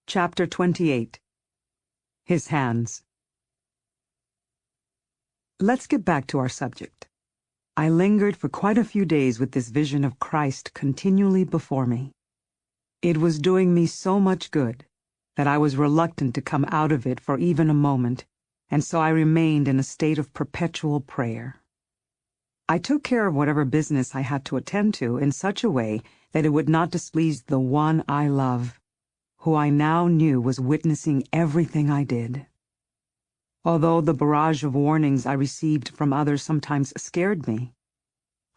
Chapter 28. His Hands. Let's get back to our subject. I lingered for quite a few days with this vision of Christ continually before me. It was doing me so much good that I was reluctant to come out of it for even a moment, and so I remained in a state of perpetual prayer. I took care of whatever business I had to attend to in such a way that it would not displease the one I love, who I now knew was witnessing everything I did. Although the barrage of warnings I received from others sometimes scared me,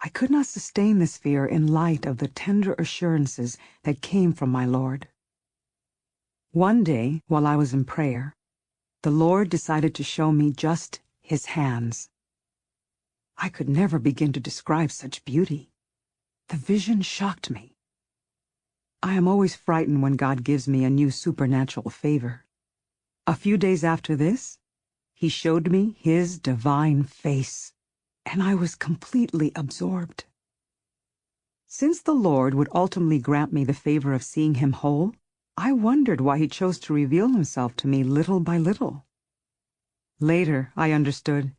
I could not sustain this fear in light of the tender assurances that came from my Lord. One day, while I was in prayer, the Lord decided to show me just His hands. I could never begin to describe such beauty. The vision shocked me. I am always frightened when God gives me a new supernatural favor. A few days after this, He showed me His divine face, and I was completely absorbed. Since the Lord would ultimately grant me the favor of seeing Him whole, I wondered why He chose to reveal Himself to me little by little. Later, I understood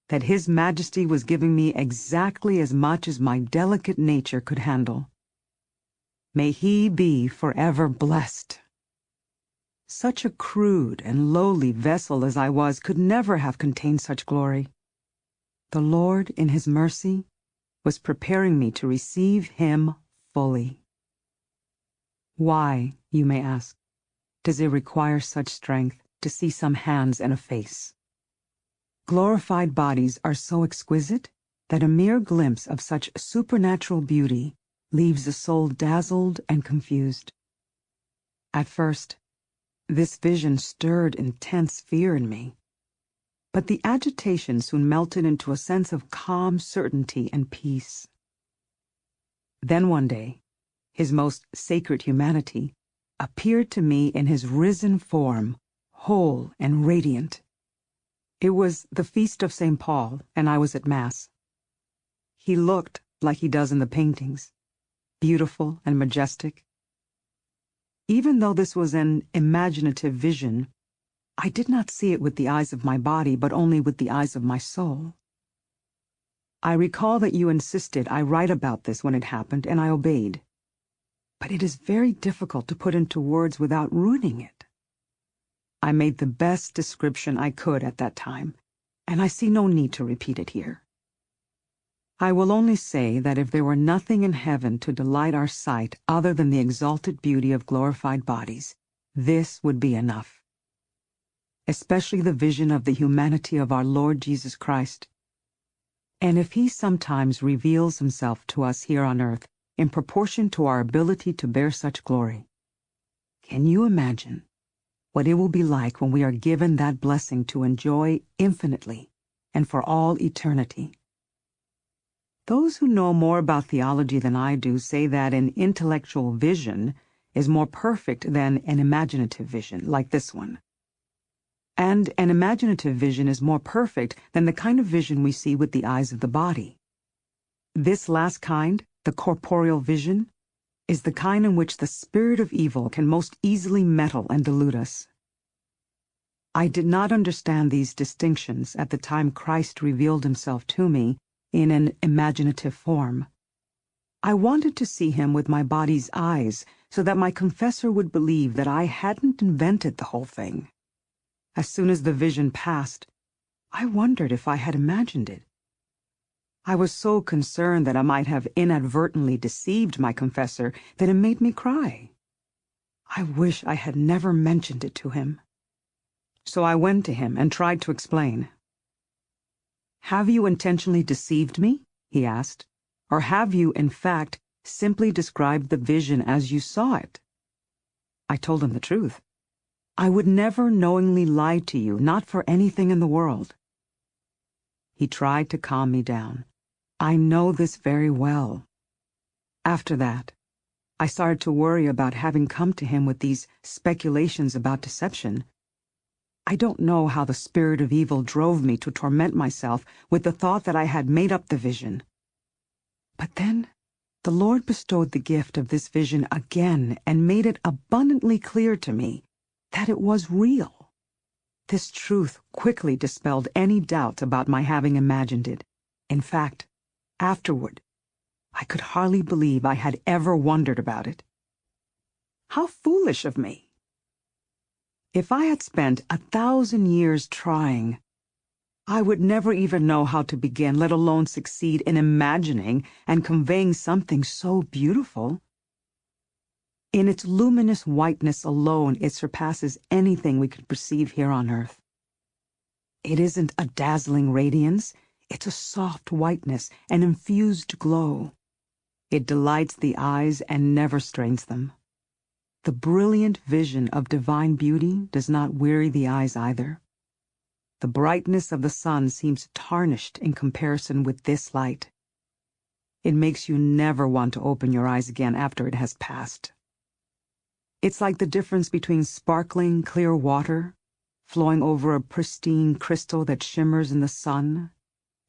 that His Majesty was giving me exactly as much as my delicate nature could handle. May He be forever blessed. Such a crude and lowly vessel as I was could never have contained such glory. The Lord, in His mercy, was preparing me to receive Him fully. Why, you may ask, does it require such strength to see some hands and a face? Glorified bodies are so exquisite that a mere glimpse of such supernatural beauty leaves the soul dazzled and confused. At first, this vision stirred intense fear in me, but the agitation soon melted into a sense of calm certainty and peace. Then one day, His most sacred humanity appeared to me in His risen form, whole and radiant. It was the feast of St. Paul, and I was at Mass. He looked like He does in the paintings, beautiful and majestic. Even though this was an imaginative vision, I did not see it with the eyes of my body, but only with the eyes of my soul. I recall that you insisted I write about this when it happened, and I obeyed. But it is very difficult to put into words without ruining it. I made the best description I could at that time, and I see no need to repeat it here. I will only say that if there were nothing in heaven to delight our sight other than the exalted beauty of glorified bodies, this would be enough. Especially the vision of the humanity of our Lord Jesus Christ. And if He sometimes reveals Himself to us here on earth in proportion to our ability to bear such glory, can you imagine what it will be like when we are given that blessing to enjoy infinitely and for all eternity? Those who know more about theology than I do say that an intellectual vision is more perfect than an imaginative vision, like this one. And an imaginative vision is more perfect than the kind of vision we see with the eyes of the body. This last kind, the corporeal vision, is the kind in which the spirit of evil can most easily meddle and delude us. I did not understand these distinctions at the time Christ revealed Himself to me in an imaginative form. I wanted to see Him with my body's eyes so that my confessor would believe that I hadn't invented the whole thing. As soon as the vision passed, I wondered if I had imagined it. I was so concerned that I might have inadvertently deceived my confessor that it made me cry. I wish I had never mentioned it to him. So I went to him and tried to explain. "Have you intentionally deceived me?" he asked. "Or have you, in fact, simply described the vision as you saw it?" I told him the truth. I would never knowingly lie to you, not for anything in the world. He tried to calm me down. I know this very well. After that, I started to worry about having come to him with these speculations about deception. I don't know how the spirit of evil drove me to torment myself with the thought that I had made up the vision. But then the Lord bestowed the gift of this vision again and made it abundantly clear to me that it was real. This truth quickly dispelled any doubt about my having imagined it. In fact, afterward, I could hardly believe I had ever wondered about it. How foolish of me! If I had spent 1,000 years trying, I would never even know how to begin, let alone succeed in imagining and conveying something so beautiful. In its luminous whiteness alone, it surpasses anything we could perceive here on earth. It isn't a dazzling radiance, it's a soft whiteness, an infused glow. It delights the eyes and never strains them. The brilliant vision of divine beauty does not weary the eyes either. The brightness of the sun seems tarnished in comparison with this light. It makes you never want to open your eyes again after it has passed. It's like the difference between sparkling, clear water flowing over a pristine crystal that shimmers in the sun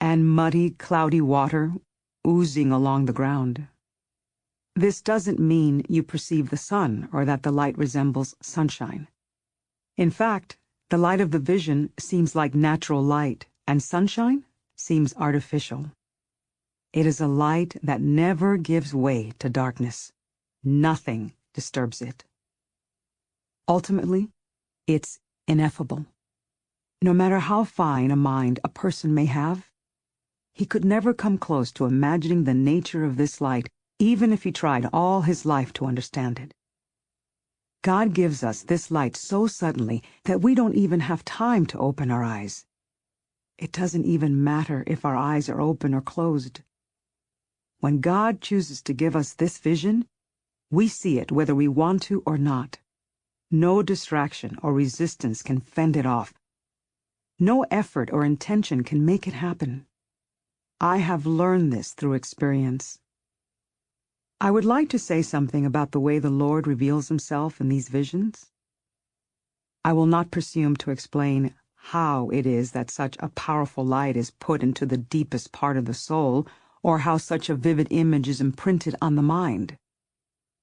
and muddy, cloudy water oozing along the ground. This doesn't mean you perceive the sun or that the light resembles sunshine. In fact, the light of the vision seems like natural light, and sunshine seems artificial. It is a light that never gives way to darkness. Nothing disturbs it. Ultimately, it's ineffable. No matter how fine a mind a person may have, he could never come close to imagining the nature of this light, even if he tried all his life to understand it. God gives us this light so suddenly that we don't even have time to open our eyes. It doesn't even matter if our eyes are open or closed. When God chooses to give us this vision, we see it whether we want to or not. No distraction or resistance can fend it off. No effort or intention can make it happen. I have learned this through experience. I would like to say something about the way the Lord reveals himself in these visions. I will not presume to explain how it is that such a powerful light is put into the deepest part of the soul, or how such a vivid image is imprinted on the mind.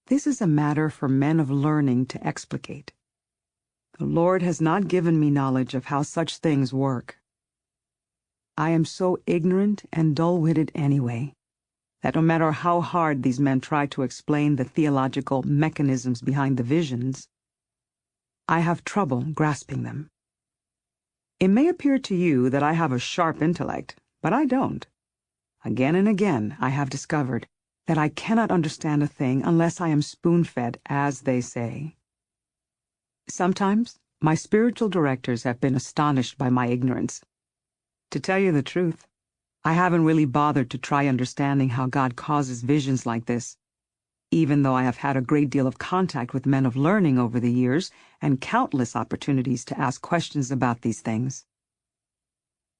This is a matter for men of learning to explicate. The Lord has not given me knowledge of how such things work. I am so ignorant and dull-witted anyway, that no matter how hard these men try to explain the theological mechanisms behind the visions, I have trouble grasping them. It may appear to you that I have a sharp intellect, but I don't. Again and again I have discovered that I cannot understand a thing unless I am spoon-fed, as they say. Sometimes my spiritual directors have been astonished by my ignorance. To tell you the truth, I haven't really bothered to try understanding how God causes visions like this, even though I have had a great deal of contact with men of learning over the years and countless opportunities to ask questions about these things.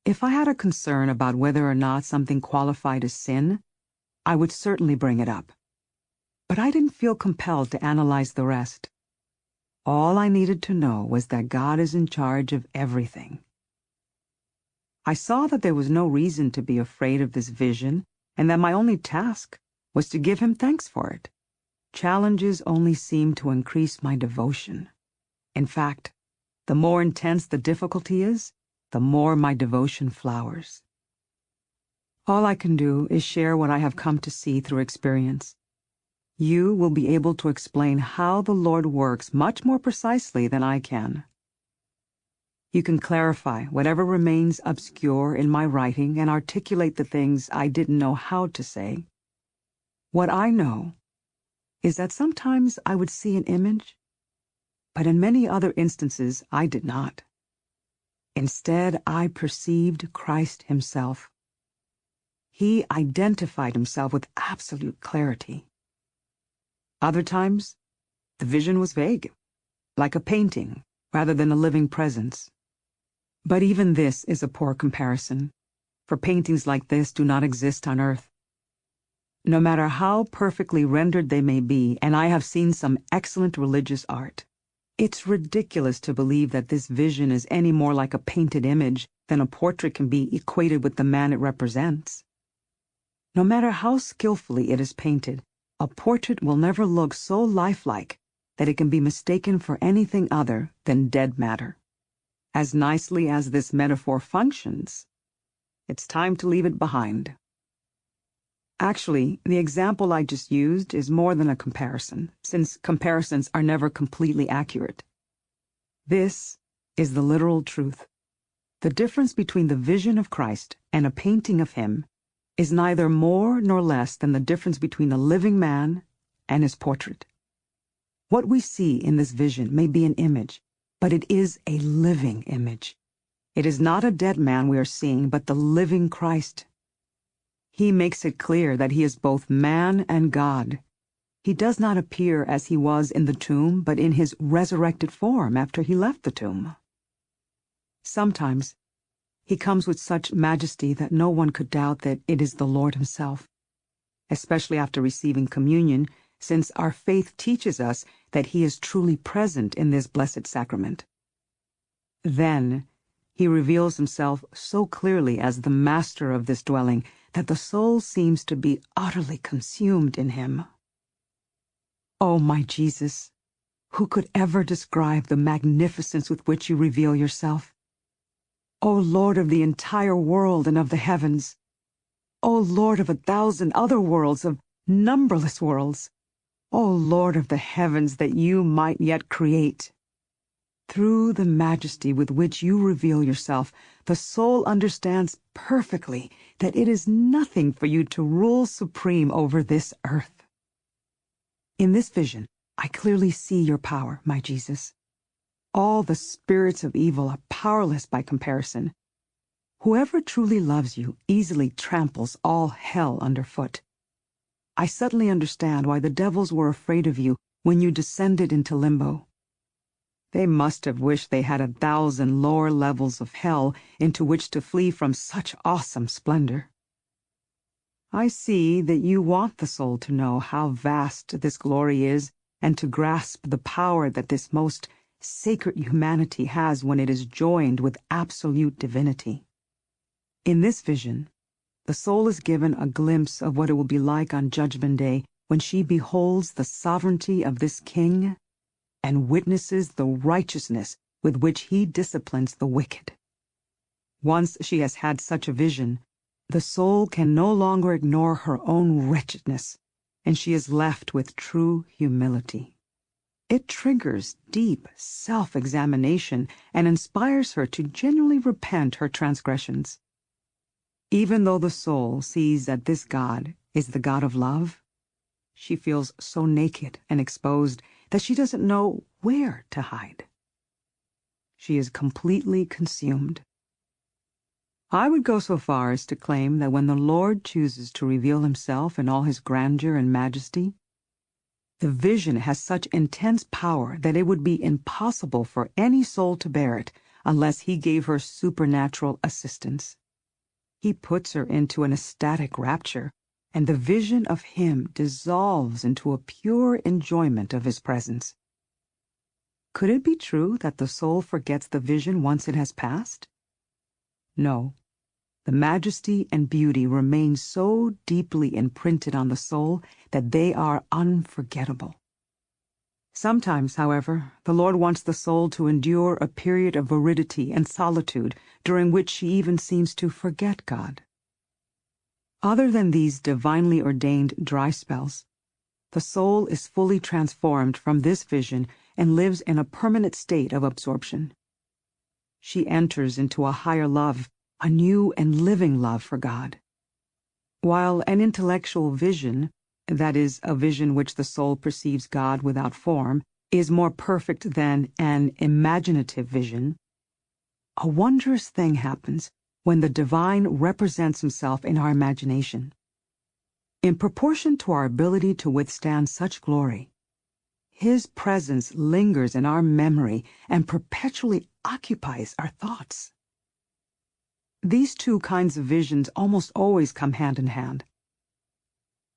If I had a concern about whether or not something qualified as sin, I would certainly bring it up. But I didn't feel compelled to analyze the rest. All I needed to know was that God is in charge of everything. I saw that there was no reason to be afraid of this vision, and that my only task was to give him thanks for it. Challenges only seemed to increase my devotion. In fact, the more intense the difficulty is, the more my devotion flowers. All I can do is share what I have come to see through experience. You will be able to explain how the Lord works much more precisely than I can. You can clarify whatever remains obscure in my writing and articulate the things I didn't know how to say. What I know is that sometimes I would see an image, but in many other instances I did not. Instead, I perceived Christ himself. He identified himself with absolute clarity. Other times, the vision was vague, like a painting rather than a living presence. But even this is a poor comparison, for paintings like this do not exist on earth. No matter how perfectly rendered they may be, and I have seen some excellent religious art, it's ridiculous to believe that this vision is any more like a painted image than a portrait can be equated with the man it represents. No matter how skillfully it is painted, a portrait will never look so lifelike that it can be mistaken for anything other than dead matter. As nicely as this metaphor functions, it's time to leave it behind. Actually, the example I just used is more than a comparison, since comparisons are never completely accurate. This is the literal truth. The difference between the vision of Christ and a painting of him is neither more nor less than the difference between a living man and his portrait. What we see in this vision may be an image, but it is a living image. It is not a dead man we are seeing, but the living Christ. He makes it clear that he is both man and God. He does not appear as he was in the tomb, but in his resurrected form after he left the tomb. Sometimes he comes with such majesty that no one could doubt that it is the Lord himself, especially after receiving communion, since our faith teaches us that he is truly present in this blessed sacrament. Then he reveals himself so clearly as the master of this dwelling that the soul seems to be utterly consumed in him. Oh, my Jesus, who could ever describe the magnificence with which you reveal yourself? O Lord of the entire world and of the heavens, O Lord of 1,000 other worlds, of numberless worlds, O Lord of the heavens that you might yet create. Through the majesty with which you reveal yourself, the soul understands perfectly that it is nothing for you to rule supreme over this earth. In this vision, I clearly see your power, my Jesus. All the spirits of evil are powerless by comparison. Whoever truly loves you easily tramples all hell underfoot. I suddenly understand why the devils were afraid of you when you descended into limbo. They must have wished they had 1,000 lower levels of hell into which to flee from such awesome splendor. I see that you want the soul to know how vast this glory is and to grasp the power that this most sacred humanity has when it is joined with absolute divinity. In this vision, the soul is given a glimpse of what it will be like on Judgment Day when she beholds the sovereignty of this King and witnesses the righteousness with which he disciplines the wicked. Once she has had such a vision, the soul can no longer ignore her own wretchedness, and she is left with true humility. It triggers deep self-examination and inspires her to genuinely repent her transgressions. Even though the soul sees that this God is the God of love, she feels so naked and exposed that she doesn't know where to hide. She is completely consumed. I would go so far as to claim that when the Lord chooses to reveal himself in all his grandeur and majesty, the vision has such intense power that it would be impossible for any soul to bear it unless he gave her supernatural assistance. He puts her into an ecstatic rapture, and the vision of him dissolves into a pure enjoyment of his presence. Could it be true that the soul forgets the vision once it has passed? No. The majesty and beauty remain so deeply imprinted on the soul that they are unforgettable. Sometimes, however, the Lord wants the soul to endure a period of aridity and solitude during which she even seems to forget God. Other than these divinely ordained dry spells, the soul is fully transformed from this vision and lives in a permanent state of absorption. She enters into a higher love, a new and living love for God. While an intellectual vision, that is, a vision which the soul perceives God without form, is more perfect than an imaginative vision, a wondrous thing happens when the divine represents himself in our imagination. In proportion to our ability to withstand such glory, his presence lingers in our memory and perpetually occupies our thoughts. These two kinds of visions almost always come hand in hand.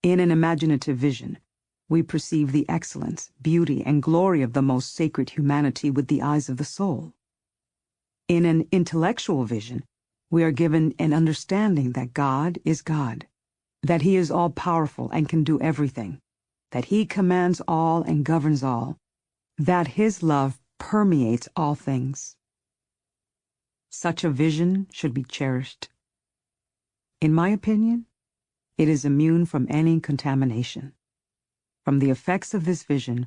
In an imaginative vision, we perceive the excellence, beauty, and glory of the most sacred humanity with the eyes of the soul. In an intellectual vision, we are given an understanding that God is God, that he is all-powerful and can do everything, that he commands all and governs all, that His love permeates all things. Such a vision should be cherished. In my opinion, it is immune from any contamination. From the effects of this vision,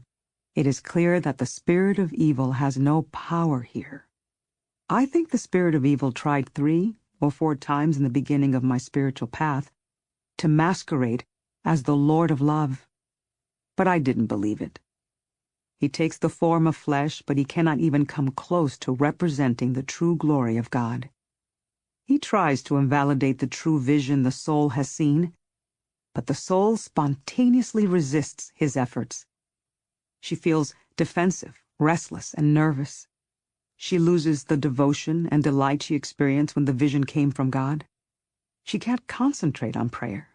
it is clear that the spirit of evil has no power here. I think the spirit of evil tried 3 or 4 times in the beginning of my spiritual path to masquerade as the Lord of love, but I didn't believe it. He takes the form of flesh, but he cannot even come close to representing the true glory of God. He tries to invalidate the true vision the soul has seen, but the soul spontaneously resists his efforts. She feels defensive, restless, and nervous. She loses the devotion and delight she experienced when the vision came from God. She can't concentrate on prayer.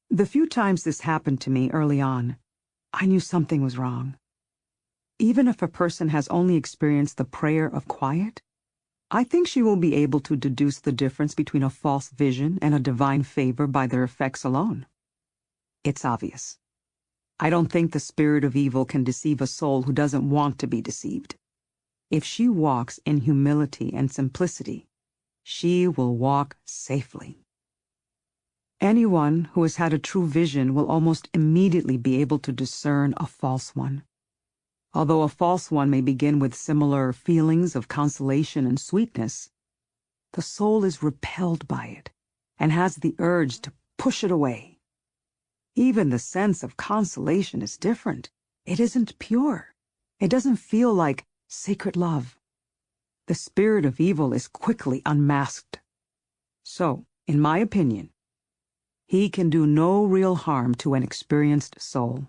The few times this happened to me early on, I knew something was wrong. Even if a person has only experienced the prayer of quiet, I think she will be able to deduce the difference between a false vision and a divine favor by their effects alone. It's obvious. I don't think the spirit of evil can deceive a soul who doesn't want to be deceived. If she walks in humility and simplicity, she will walk safely. Anyone who has had a true vision will almost immediately be able to discern a false one. Although a false one may begin with similar feelings of consolation and sweetness, the soul is repelled by it and has the urge to push it away. Even the sense of consolation is different. It isn't pure. It doesn't feel like sacred love. The spirit of evil is quickly unmasked. So, in my opinion, he can do no real harm to an experienced soul.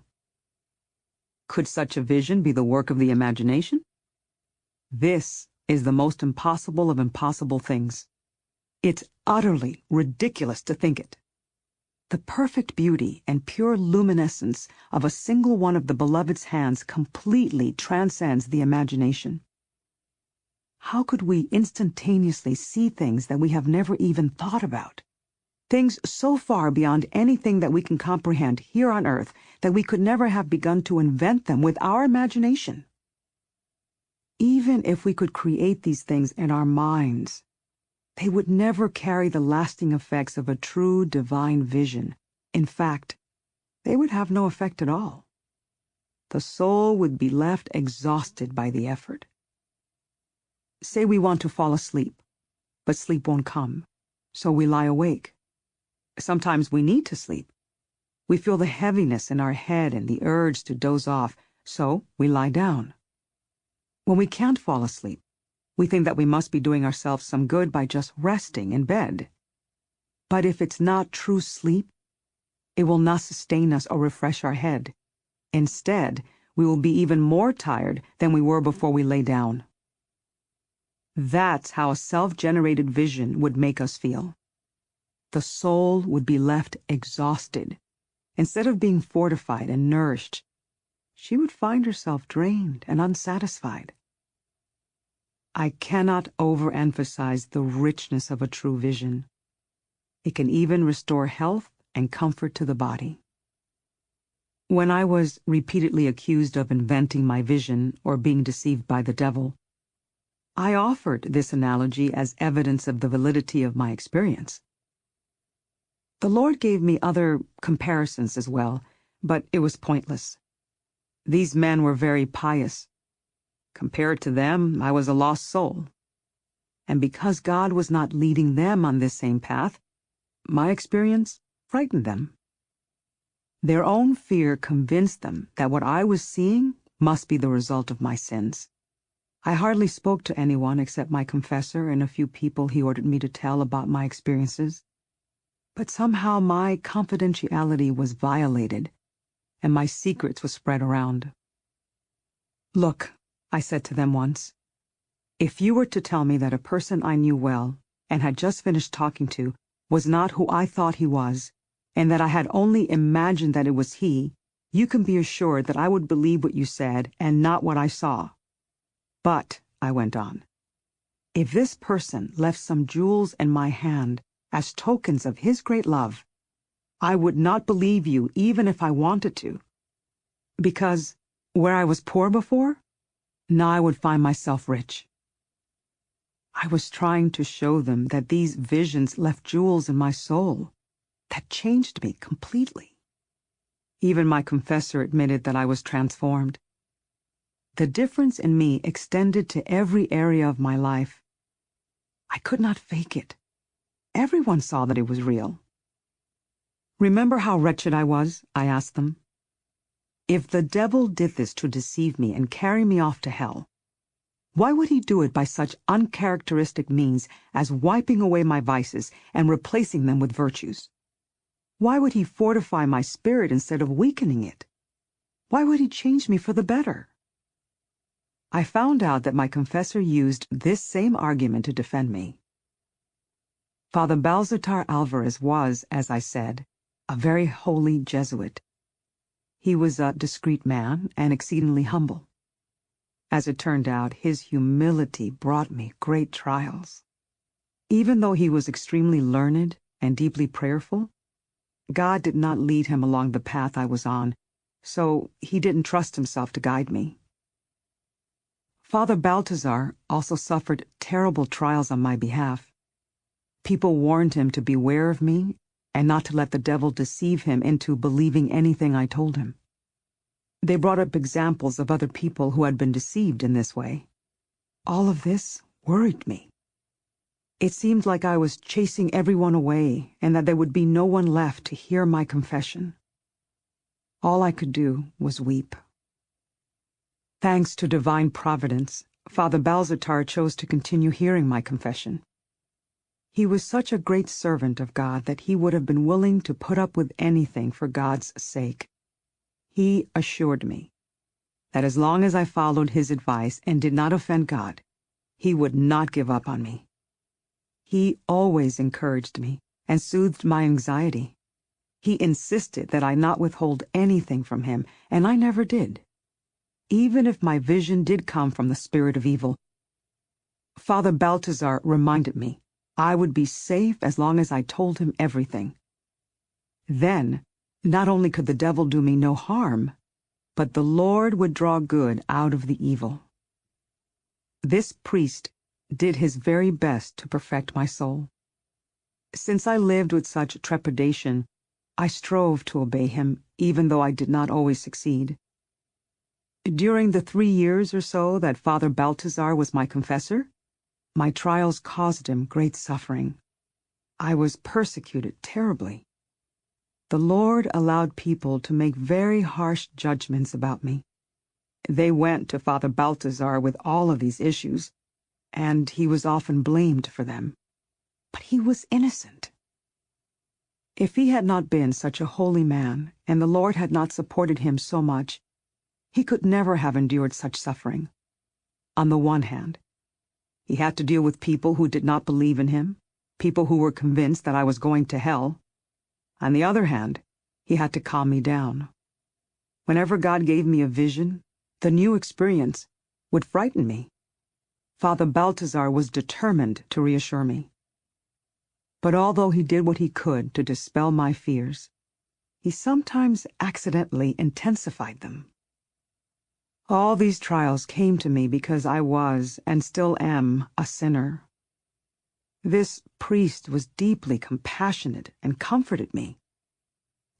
Could such a vision be the work of the imagination? This is the most impossible of impossible things. It's utterly ridiculous to think it. The perfect beauty and pure luminescence of a single one of the beloved's hands completely transcends the imagination. How could we instantaneously see things that we have never even thought about? Things so far beyond anything that we can comprehend here on earth that we could never have begun to invent them with our imagination. Even if we could create these things in our minds, they would never carry the lasting effects of a true divine vision. In fact, they would have no effect at all. The soul would be left exhausted by the effort. Say we want to fall asleep, but sleep won't come, so we lie awake. Sometimes we need to sleep. We feel the heaviness in our head and the urge to doze off, so we lie down. When we can't fall asleep, we think that we must be doing ourselves some good by just resting in bed. But if it's not true sleep, it will not sustain us or refresh our head. Instead, we will be even more tired than we were before we lay down. That's how a self-generated vision would make us feel. The soul would be left exhausted. Instead of being fortified and nourished, she would find herself drained and unsatisfied. I cannot overemphasize the richness of a true vision. It can even restore health and comfort to the body. When I was repeatedly accused of inventing my vision or being deceived by the devil, I offered this analogy as evidence of the validity of my experience. The Lord gave me other comparisons as well, but it was pointless. These men were very pious. Compared to them, I was a lost soul. And because God was not leading them on this same path, my experience frightened them. Their own fear convinced them that what I was seeing must be the result of my sins. I hardly spoke to anyone except my confessor and a few people he ordered me to tell about my experiences. But somehow my confidentiality was violated, and my secrets were spread around. Look, I said to them once, if you were to tell me that a person I knew well and had just finished talking to was not who I thought he was, and that I had only imagined that it was he, you can be assured that I would believe what you said and not what I saw. But, I went on, if this person left some jewels in my hand as tokens of his great love, I would not believe you even if I wanted to. Because Where I was poor before, now I would find myself rich. I was trying to show them that these visions left jewels in my soul that changed me completely. Even my confessor admitted that I was transformed. The difference in me extended to every area of my life. I could not fake it. Everyone saw that it was real. Remember how wretched I was? I asked them. If the devil did this to deceive me and carry me off to hell, why would he do it by such uncharacteristic means as wiping away my vices and replacing them with virtues? Why would he fortify my spirit instead of weakening it? Why would he change me for the better? I found out that my confessor used this same argument to defend me. Father Balzar Alvarez was, as I said, a very holy Jesuit. He was a discreet man and exceedingly humble. As it turned out, his humility brought me great trials. Even though he was extremely learned and deeply prayerful, God did not lead him along the path I was on, so he didn't trust himself to guide me. Father Balthazar also suffered terrible trials on my behalf. People warned him to beware of me and not to let the devil deceive him into believing anything I told him. They brought up examples of other people who had been deceived in this way. All of this worried me. It seemed like I was chasing everyone away and that there would be no one left to hear my confession. All I could do was weep. Thanks to divine providence, Father Balzar chose to continue hearing my confession. He was such a great servant of God that he would have been willing to put up with anything for God's sake. He assured me that as long as I followed his advice and did not offend God, he would not give up on me. He always encouraged me and soothed my anxiety. He insisted that I not withhold anything from him, and I never did. Even if my vision did come from the spirit of evil, Father Balthazar reminded me I would be safe as long as I told him everything. Then, not only could the devil do me no harm, but the Lord would draw good out of the evil. This priest did his very best to perfect my soul. Since I lived with such trepidation, I strove to obey him, even though I did not always succeed. During the 3 years or so that Father Balthazar was my confessor, my trials caused him great suffering. I was persecuted terribly. The Lord allowed people to make very harsh judgments about me. They went to Father Balthazar with all of these issues, and he was often blamed for them. But he was innocent. If he had not been such a holy man, and the Lord had not supported him so much, he could never have endured such suffering. On the one hand, he had to deal with people who did not believe in him, people who were convinced that I was going to hell. On the other hand, he had to calm me down. Whenever God gave me a vision, the new experience would frighten me. Father Balthazar was determined to reassure me. But although he did what he could to dispel my fears, he sometimes accidentally intensified them. All these trials came to me because I was, and still am, a sinner. This priest was deeply compassionate and comforted me.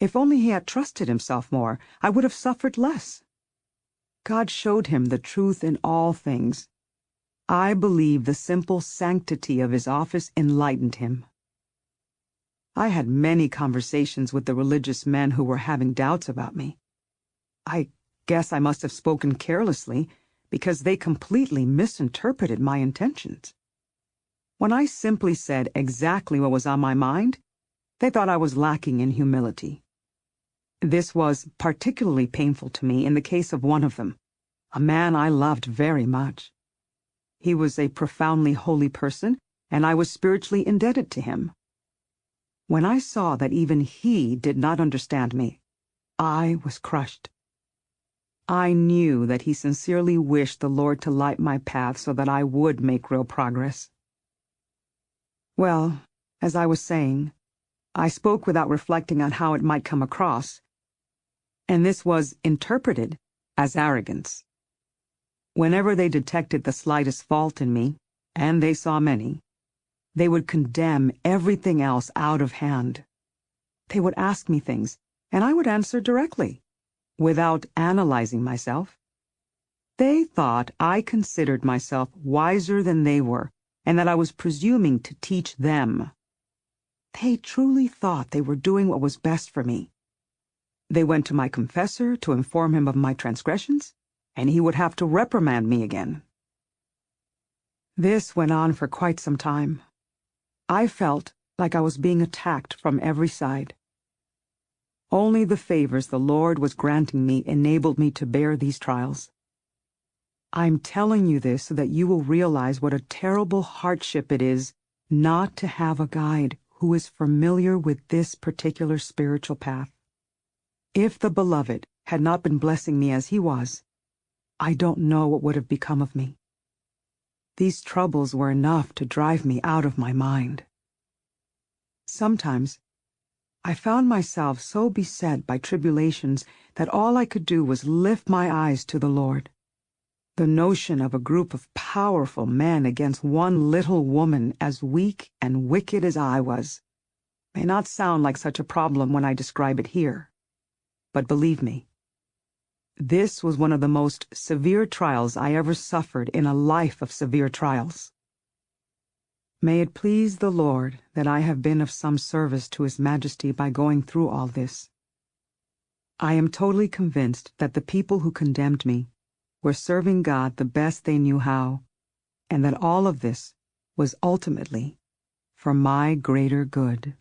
If only he had trusted himself more, I would have suffered less. God showed him the truth in all things. I believe the simple sanctity of his office enlightened him. I had many conversations with the religious men who were having doubts about me. I guess I must have spoken carelessly, because they completely misinterpreted my intentions. When I simply said exactly what was on my mind, they thought I was lacking in humility. This was particularly painful to me in the case of one of them, a man I loved very much. He was a profoundly holy person, and I was spiritually indebted to him. When I saw that even he did not understand me, I was crushed. I knew that he sincerely wished the Lord to light my path so that I would make real progress. Well, as I was saying, I spoke without reflecting on how it might come across, and this was interpreted as arrogance. Whenever they detected the slightest fault in me, and they saw many, they would condemn everything else out of hand. They would ask me things, and I would answer directly, without analyzing myself. They thought I considered myself wiser than they were, and that I was presuming to teach them. They truly thought they were doing what was best for me. They went to my confessor to inform him of my transgressions, and he would have to reprimand me again. This went on for quite some time. I felt like I was being attacked from every side. Only the favors the Lord was granting me enabled me to bear these trials. I'm telling you this so that you will realize what a terrible hardship it is not to have a guide who is familiar with this particular spiritual path. If the Beloved had not been blessing me as he was, I don't know what would have become of me. These troubles were enough to drive me out of my mind. Sometimes I found myself so beset by tribulations that all I could do was lift my eyes to the Lord. The notion of a group of powerful men against one little woman as weak and wicked as I was may not sound like such a problem when I describe it here. But believe me, this was one of the most severe trials I ever suffered in a life of severe trials. May it please the Lord that I have been of some service to His Majesty by going through all this. I am totally convinced that the people who condemned me were serving God the best they knew how, and that all of this was ultimately for my greater good.